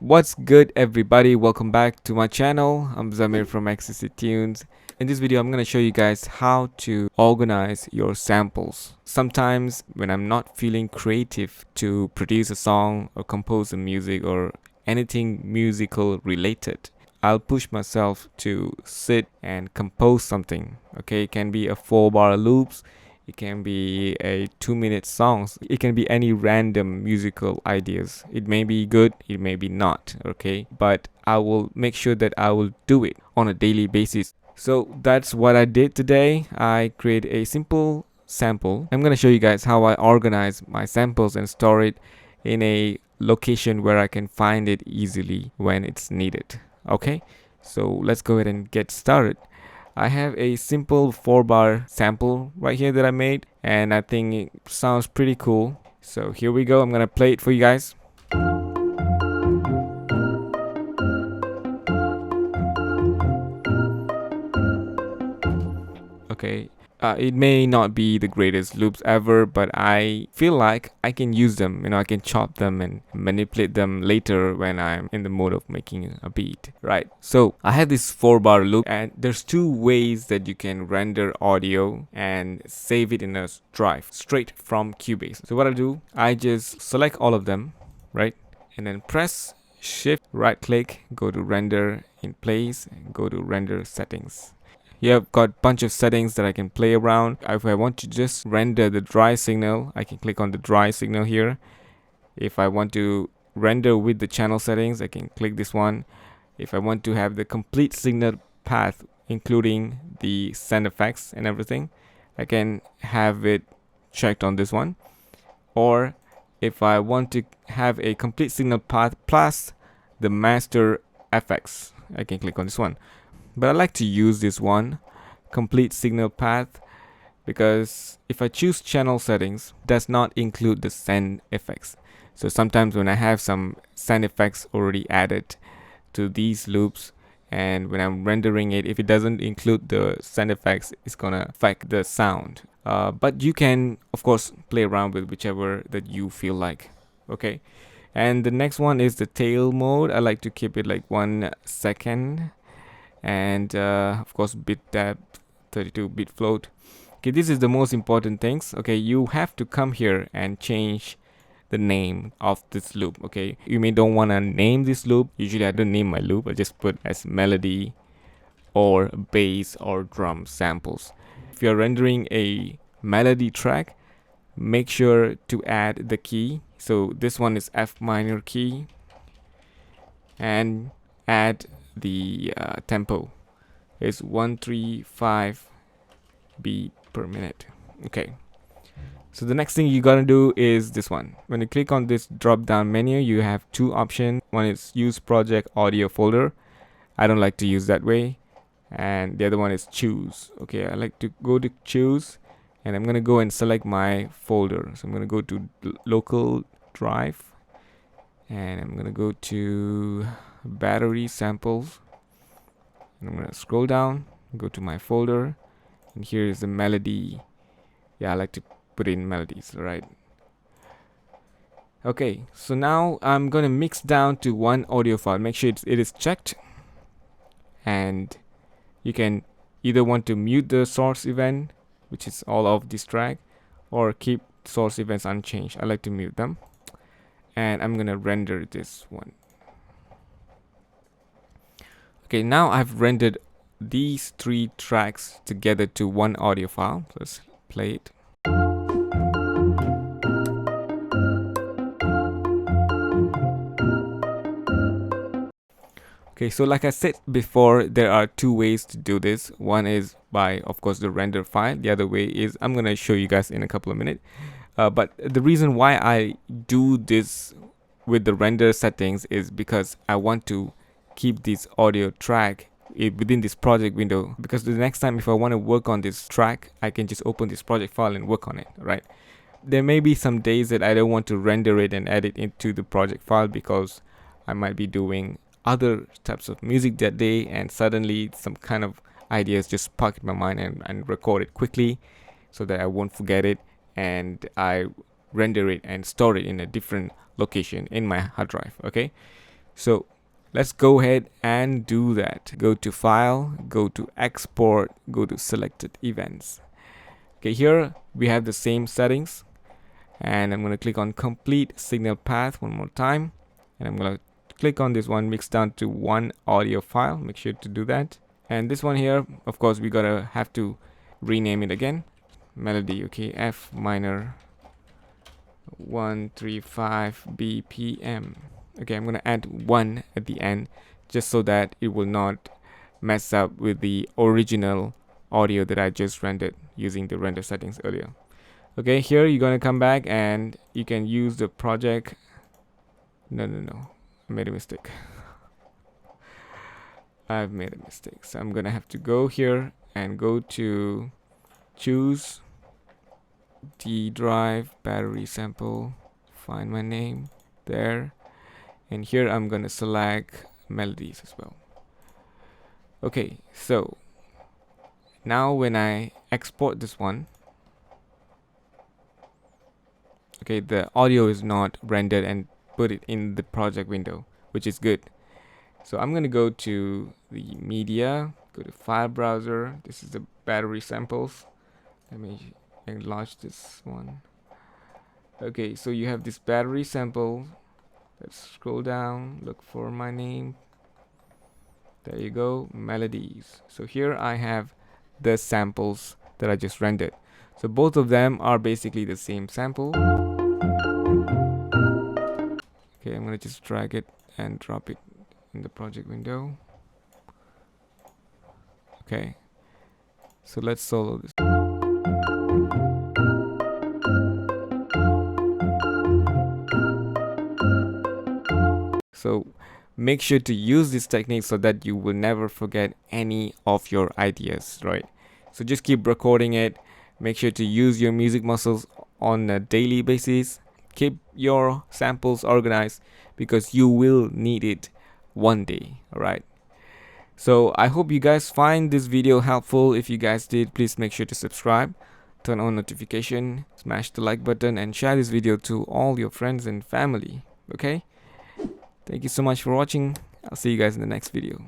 What's good, everybody? Welcome back to my channel. I'm Zamir from XCC Tunes. In this video, I'm going to show you guys how to organize your samples. Sometimes when I'm not feeling creative to produce a song or compose a music or anything musical related, I'll push myself to sit and compose something. Okay, it can be a 4-bar loops, it can be a 2-minute songs, it can be any random musical ideas. It may be good, it may be not, okay, but I will make sure that I will do it on a daily basis. So that's what I did today. I create a simple sample. I'm gonna show you guys how I organize my samples and store it in a location where I can find it easily when it's needed. Okay, so let's go ahead and get started. I have a simple 4-bar sample right here that I made, and I think it sounds pretty cool. So here we go. I'm gonna play it for you guys. Okay, it may not be the greatest loops ever, but I feel like I can use them. I can chop them and manipulate them later when I'm in the mode of making a beat. Right, so I have this 4-bar loop, and there's two ways that you can render audio and save it in a drive straight from Cubase. So what I do, I just select all of them, right, and then press Shift, right click, go to render in place, and go to render settings. Here I've got a bunch of settings that I can play around. If I want to just render the dry signal, I can click on the dry signal here. If I want to render with the channel settings, I can click this one. If I want to have the complete signal path, including the sound effects and everything, I can have it checked on this one. Or if I want to have a complete signal path plus the master effects, I can click on this one. But I like to use this one, complete signal path, because if I choose channel settings, does not include the sound effects. So sometimes when I have some sound effects already added to these loops, and when I'm rendering it, if it doesn't include the sound effects, it's gonna affect the sound. But you can, of course, play around with whichever that you feel like. Okay, and the next one is the tail mode. I like to keep it like 1 second. And of course bit depth, 32-bit float. Okay, this is the most important things. Okay, you have to come here and change the name of this loop. Okay, you may don't want to name this loop. Usually I don't name my loop, I just put as melody or bass or drum samples. If you're rendering a melody track, make sure to add the key. So this one is F minor key, and add the tempo is 135 beat per minute. Okay, so the next thing you gotta do is this one. When you click on this drop down menu, you have two options. One is use project audio folder. I don't like to use that way. And the other one is choose. Okay, I like to go to choose, and I'm gonna go and select my folder. So I'm gonna go to local drive, and I'm gonna go to battery samples, and I'm gonna scroll down, go to my folder, and here is the melody. Yeah, I like to put in melodies, right? Okay, so now I'm gonna mix down to one audio file. Make sure it is checked, and you can either want to mute the source event, which is all of this track, or keep source events unchanged. I like to mute them, and I'm gonna render this one. Okay, now I've rendered these 3 tracks together to one audio file. So let's play it. Okay, so like I said before, there are 2 ways to do this. One is by, of course, the render file. The other way is I'm gonna show you guys in a couple of minutes. But the reason why I do this with the render settings is because I want to keep this audio track within this project window, because the next time if I want to work on this track, I can just open this project file and work on it, right? There may be some days that I don't want to render it and add it into the project file because I might be doing other types of music that day, and suddenly some kind of ideas just spark in my mind, and record it quickly so that I won't forget it, and I render it and store it in a different location in my hard drive. Okay, So let's go ahead and do that. Go to File, go to Export, go to Selected Events. Okay, here we have the same settings, and I'm going to click on Complete Signal Path one more time, and I'm going to click on this one, mix down to one audio file. Make sure to do that. And this one here, of course, we gotta have to rename it again. Melody, okay, F minor 135 BPM. Okay, I'm gonna add 1 at the end just so that it will not mess up with the original audio that I just rendered using the render settings earlier. Okay, here you're gonna come back and you can use the project. No, I made a mistake. I've made a mistake. So I'm gonna have to go here and go to choose D drive battery sample, find my name there, and here I'm gonna select melodies as well. Okay, so now when I export this one, okay, the audio is not rendered and put it in the project window, which is good. So I'm gonna go to the media, go to file browser. This is the battery samples. Let me enlarge this one. Okay, so you have this battery sample. Let's scroll down, look for my name. There you go, melodies. So here I have the samples that I just rendered. So both of them are basically the same sample. Okay, I'm gonna just drag it and drop it in the project window. Okay, so let's solo this. So make sure to use this technique so that you will never forget any of your ideas, right? So just keep recording it. Make sure to use your music muscles on a daily basis. Keep your samples organized because you will need it one day, all right? So I hope you guys find this video helpful. If you guys did, please make sure to subscribe, turn on notification, smash the like button, and share this video to all your friends and family. Okay, thank you so much for watching. I'll see you guys in the next video.